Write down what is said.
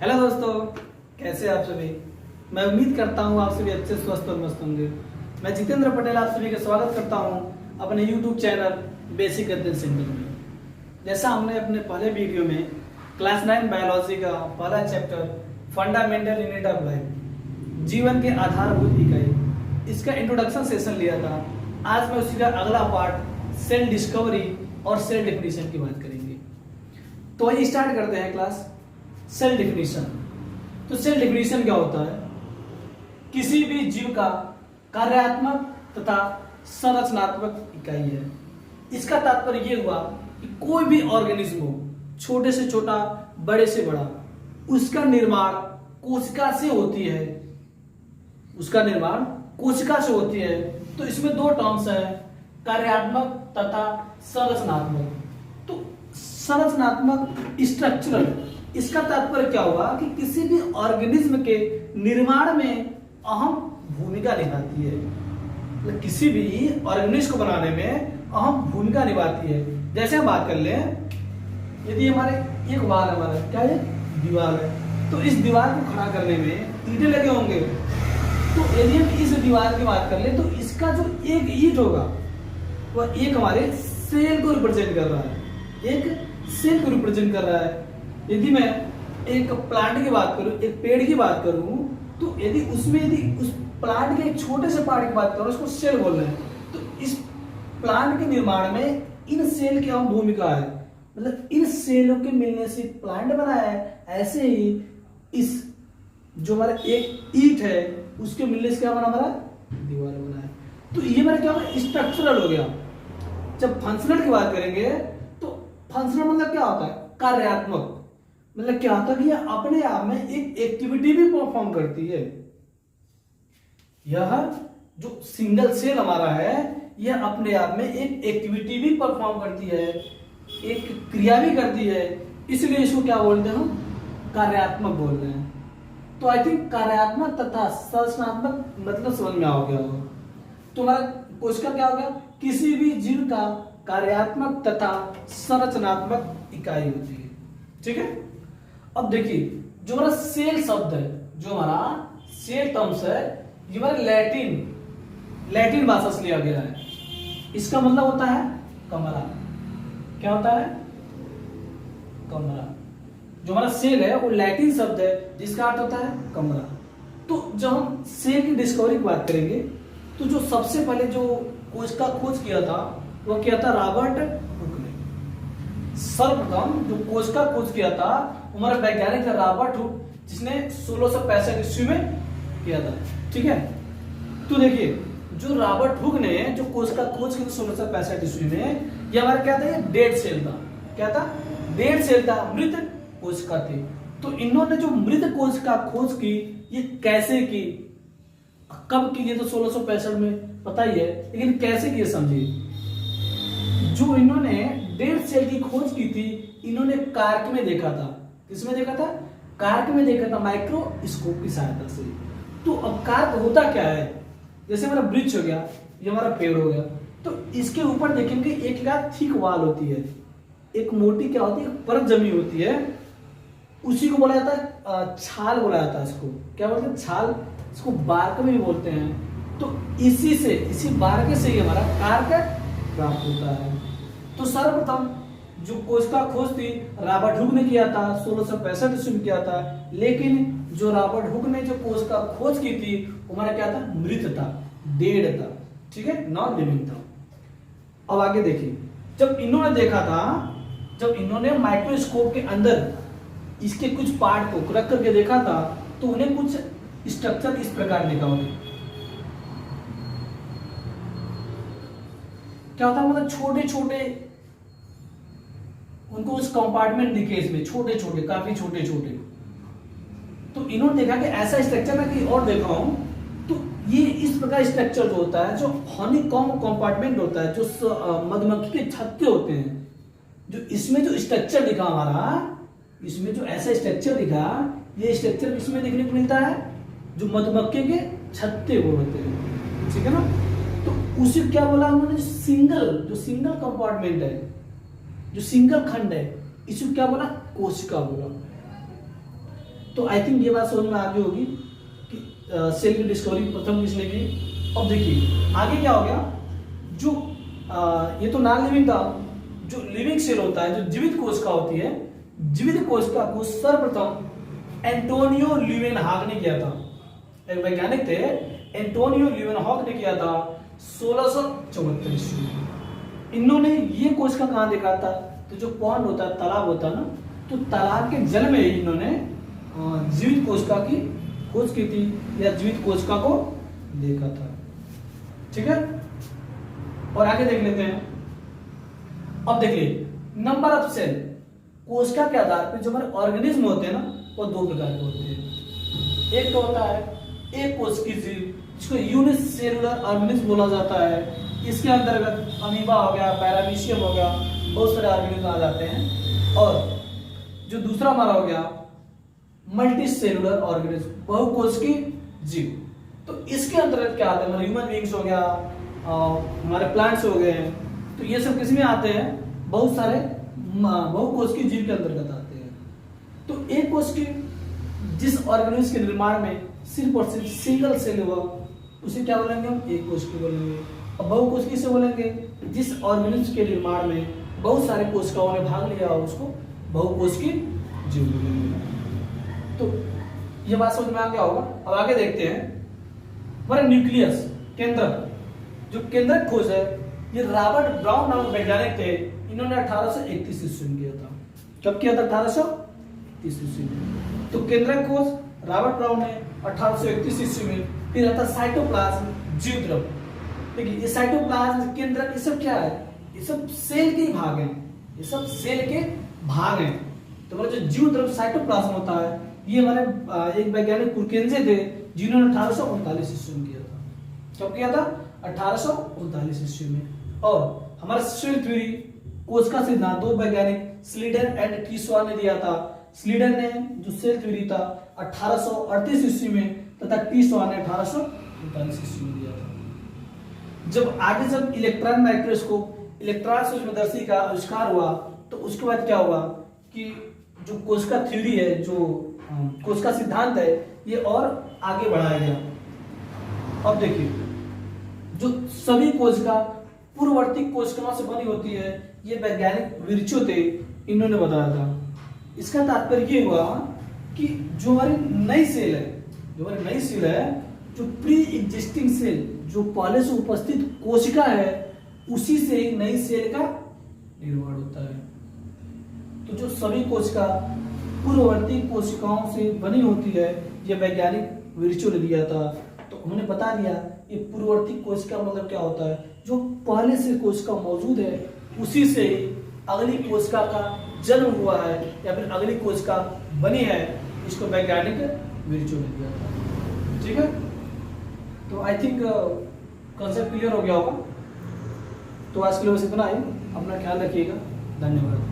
Hello दोस्तों, कैसे आप सभी। मैं उम्मीद करता हूँ आप सभी अच्छे स्वस्थ और मस्त होंगे। मैं जितेंद्र पटेल आप सभी का स्वागत करता हूँ अपने यूट्यूब चैनल बेसिक अध्ययन सेंटर में। जैसा हमने अपने पहले वीडियो में क्लास 9 बायोलॉजी का पहला chapter fundamental unit of life, जीवन के आधारभूत इकाई, इसका इंट्रोडक्शन सेशन लिया था। आज मैं उसी का अगला पार्ट सेल डिस्कवरी और सेल डेफिनेशन की बात करेंगे। तो आइए स्टार्ट करते हैं क्लास। Cell definition. तो सेल डेफिनेशन क्या होता है? किसी भी जीव का कार्यात्मक तथा संरचनात्मक इकाई है। इसका तात्पर्य यह हुआ कि कोई भी ऑर्गेनिज्म हो, छोटे से छोटा, बड़े से बड़ा, उसका निर्माण कोशिका से होती है। उसका निर्माण कोशिका से होती है। तो इसमें दो टर्म्स है, कार्यात्मक तथा संरचनात्मक। तो संरचनात्मक स्ट्रक्चरल, इसका तात्पर्य क्या हुआ कि किसी भी ऑर्गेनिज्म के निर्माण में अहम भूमिका निभाती है। मतलब किसी भी ऑर्गेनिज्म को बनाने में अहम भूमिका निभाती है। जैसे हम बात कर लें, यदि हमारे एक वाल हमारा क्या है, दीवार है, तो इस दीवार को खड़ा करने में ईंटें लगे होंगे। तो यदि हम इस दीवार की बात कर ले तो इसका जो एक ईंट होगा वह एक हमारे सेल को रिप्रेजेंट कर रहा है, एक सेल को रिप्रेजेंट कर रहा है। यदि मैं एक प्लांट की बात करूं, एक पेड़ की बात करूं, तो यदि उस प्लांट के एक छोटे से पार्ट की बात करूं, उसको सेल बोल रहे हैं। तो इस प्लांट के निर्माण में इन सेल की अहम भूमिका है। मतलब इन सेलों के मिलने से प्लांट बना है। ऐसे ही इस जो हमारा एक ईंट है उसके मिलने से क्या बना, हमारा दीवार बना है। तो ये हमारा क्या होगा, स्ट्रक्चरल हो गया। जब फंक्शनल की बात करेंगे तो फंक्शनल मतलब क्या होता है, कार्यात्मक। मतलब क्या होता है कि यह अपने आप में एक एक्टिविटी भी परफॉर्म करती है। यह जो सिंगल सेल हमारा है यह अपने आप में एक एक्टिविटी भी परफॉर्म करती है, एक क्रिया भी करती है। इसलिए इसको क्या बोलते हैं, हम कार्यात्मक बोल रहे हैं। तो आई थिंक कार्यात्मक तथा संरचनात्मक मतलब समझ में आ गया होगा। तो हमारा क्वेश्चन क्या हो गया, किसी भी जीव का कार्यात्मक तथा संरचनात्मक इकाई होती है। ठीक है। अब देखिए, जो हमारा सेल शब्द है, जो हमारा सेल टर्म्स है, ये हमारा लैटिन भाषा से लिया गया है। इसका मतलब होता है कमरा। क्या होता है, कमरा। जो हमारा सेल है वो लैटिन शब्द है जिसका अर्थ होता है कमरा। तो जब हम सेल की डिस्कवरी की बात करेंगे तो जो सबसे पहले जो कोशिका खोज किया था वो किया था रॉबर्ट हुक ने। सर्वप्रथम जो कोशिका खोज किया था हमारा वैज्ञानिक था रॉबर्ट हुक, जिसने 1665 ईस्वी में किया था। ठीक है। तो देखिए, जो रॉबर्ट हुक ने जो कोशिका खोज की 1665 ईस्वी में, ये हमारा क्या था, ये डेड सेल था। क्या था, डेड सेल था, मृत कोशिका थी। तो इन्होंने जो मृत कोशिका खोज की, ये कैसे की, कब की, ये तो 1665 में पता ही है, लेकिन कैसे की समझिए। जो इन्होंने डेड सेल की खोज की थी, इन्होंने कार्क में देखा था। किसमें देखा था, कार्क में देखा था, माइक्रोस्कोप की सहायता से। तो अब कार्क होता क्या है, जैसे हमारा वृक्ष हो गया, ये हमारा पेड़ हो गया, तो इसके ऊपर देखेंगे एक थिक वाल होती है, एक मोटी क्या होती है, परत जमी होती है। उसी को बोला जाता है छाल बोला जाता है। इसको क्या बोलते हैं, छाल। इसको बार्क में भी बोलते हैं। तो इसी बार्क से ही हमारा कार्क प्राप्त होता है। तो सर्वप्रथम जो कोशिका खोज थी रॉबर्ट हुक ने किया था, 1665 ईस्वी में किया था। लेकिन जो रॉबर्ट हुक ने जो कोशिका खोज की थी हमारा क्या था, मृत था, डेड था। ठीक है, नॉन लिविंग था। अब आगे देखिए, जब इन्होंने देखा था, जब इन्होंने माइक्रोस्कोप के अंदर इसके कुछ पार्ट को रख करके देखा था, तो उन्हें कुछ स्ट्रक्चर इस प्रकार दिखा। उन्हें क्या होता है, मतलब छोटे छोटे उनको उस कंपार्टमेंट दिखे, इसमें छोटे छोटे, काफी छोटे छोटे। तो इन्होंने देखा कि ऐसा स्ट्रक्चर मैं कहीं और देखा हूं। तो ये इस प्रकार स्ट्रक्चर जो होता है, जो हनीकॉम्ब कंपार्टमेंट होता है, जो मधुमक्खी के छत्ते होते हैं, जो इसमें जो स्ट्रक्चर दिखा हमारा, इसमें जो ऐसा स्ट्रक्चर दिखा, ये स्ट्रक्चर किसमें देखने को मिलता है, जो मधुमक्खी के छत्ते वो होते हैं। ठीक है ना। तो उसी क्या बोला उन्होंने, जो सिंगल कंपार्टमेंट है, जो सिंगल खंड है, इसको क्या बोला, कोशिका बोला। तो आई थिंक ये बात समझ में आ गई होगी कि सेल की डिस्कवरी प्रथम किसने की। अब देखिए आगे क्या हो गया, जो ये तो नॉन लिविंग था, जो लिविंग सेल होता है, जो जीवित कोशिका होती है, जीवित कोशिका को सर्वप्रथम एंटोनियो ल्यूवेनहॉक ने किया था। एक वैज्ञानिक थे एंटोनियो ल्यूवेनहॉक ने किया था 1674 ईस्वी में। इन्होंने ये कोशिका कहाँ देखा था, तो जो पॉन्ड होता है, तालाब होता है ना, तो तालाब के जल में इन्होंने जीवित कोशिका की खोज की थी या जीवित कोशिका को देखा था। ठीक है, और आगे देख लेते हैं। अब देखिए नंबर ऑफ सेल, कोशिका के आधार पर जो हमारे ऑर्गेनिज्म होते हैं ना, वो दो प्रकार के होते हैं। एक तो होता है एक कोशिकीय जीव, जिसको यूनिसेलुलर ऑर्गेनिज्म बोला जाता है। इसके अंतर्गत अमीबा हो गया, पैरामीशियम हो गया, बहुत सारे ऑर्गेनिज्म आ जाते हैं। और जो दूसरा हमारा हो गया मल्टी सेलुलर ऑर्गेनिज्म, बहुकोशिकीय जीव। तो इसके अंतर्गत क्या आता है, हमारे ह्यूमन बींग्स हो गया, हमारे प्लांट्स हो गए, तो ये सब किस में आते हैं, बहुत सारे बहुकोशिकीय जीव के अंतर्गत आते हैं। तो एक कोशिकीय जिस ऑर्गेनिज्म के निर्माण में सिर्फ और सिर्फ सिंगल सेल हुआ, उसे क्या बोलेंगे हम, एक कोशिकीय बोलेंगे। और बहुकोशिकीय से बोलेंगे जिस ऑर्गेनिज्म के निर्माण में बहुत सारे कोशिकाओं ने भाग लिया, उसको बहुकोशिकीय जीव बोलेंगे। तो ये बात समझ में आ गया होगा। अब आगे देखते हैं हमारा न्यूक्लियस, केंद्रक। जो केंद्रक खोज है, ये रॉबर्ट ब्राउन नामक वैज्ञानिक थे, इन्होंने 1831 ईस्वी में किया था। कब किया था, 1831 ईस्वी में। तो केंद्रक खोज रॉबर्ट ब्राउन ने 1831 ईस्वी में। फिर आता साइटोप्लाज्म, जीव द्रव। देखिए ये साइटोप्लाज्म, केंद्रक, ये सब क्या है, ये सब सेल के भाग हैं, ये सब सेल के भाग हैं। तो हमारा जो जीव द्रव साइटोप्लाज्म होता है, ये हमारे एक वैज्ञानिक पुरकेंजे थे, जिन्होंने 1839 ईस्वी में किया था। कब किया था, 1839 ईस्वी में। और हमारा सेल थ्योरी, कोशिका सिद्धांत, दो वैज्ञानिक स्लीडन एंड टीस्वार ने दिया था। स्लीडन ने जो सेल थ्योरी था 1838 ईस्वी में, तथा टीस्वार ने 1839 ईस्वी में दिया था। जब आगे जब इलेक्ट्रॉन माइक्रोस्कोप, इलेक्ट्रॉन सूक्ष्मदर्शी का आविष्कार हुआ, तो उसके बाद क्या हुआ कि जो कोशिका थ्योरी है, जो कोशिका सिद्धांत है, ये और आगे बढ़ाया गया। अब देखिए जो सभी कोशिका पूर्ववर्ती कोशिकाओं से बनी होती है, ये वैज्ञानिक विर्चो थे, इन्होंने बताया था। इसका तात्पर्य ये हुआ कि जो हमारी नई सेल है, जो हमारी नई सेल है, जो प्री एग्जिस्टिंग सेल, जो पहले से उपस्थित कोशिका है, उसी से ही नई सेल का निर्माण होता है। तो जो सभी कोशिका पूर्ववर्ती कोशिकाओं से बनी होती है, ये वैज्ञानिक विर्चो ने दिया था। तो हमने बता दिया ये पूर्ववर्ती कोशिका मतलब क्या होता है, जो पहले से कोशिका मौजूद है, उसी से ही अगली कोशिका का जन्म हुआ है या फिर अगली कोशिका बनी है, इसको वैज्ञानिक विर्चो ने दिया था। ठीक है, तो आई थिंक कंसेप्ट क्लियर हो गया होगा। तो आज के लिए बस इतना ही, अपना ख्याल रखिएगा, धन्यवाद।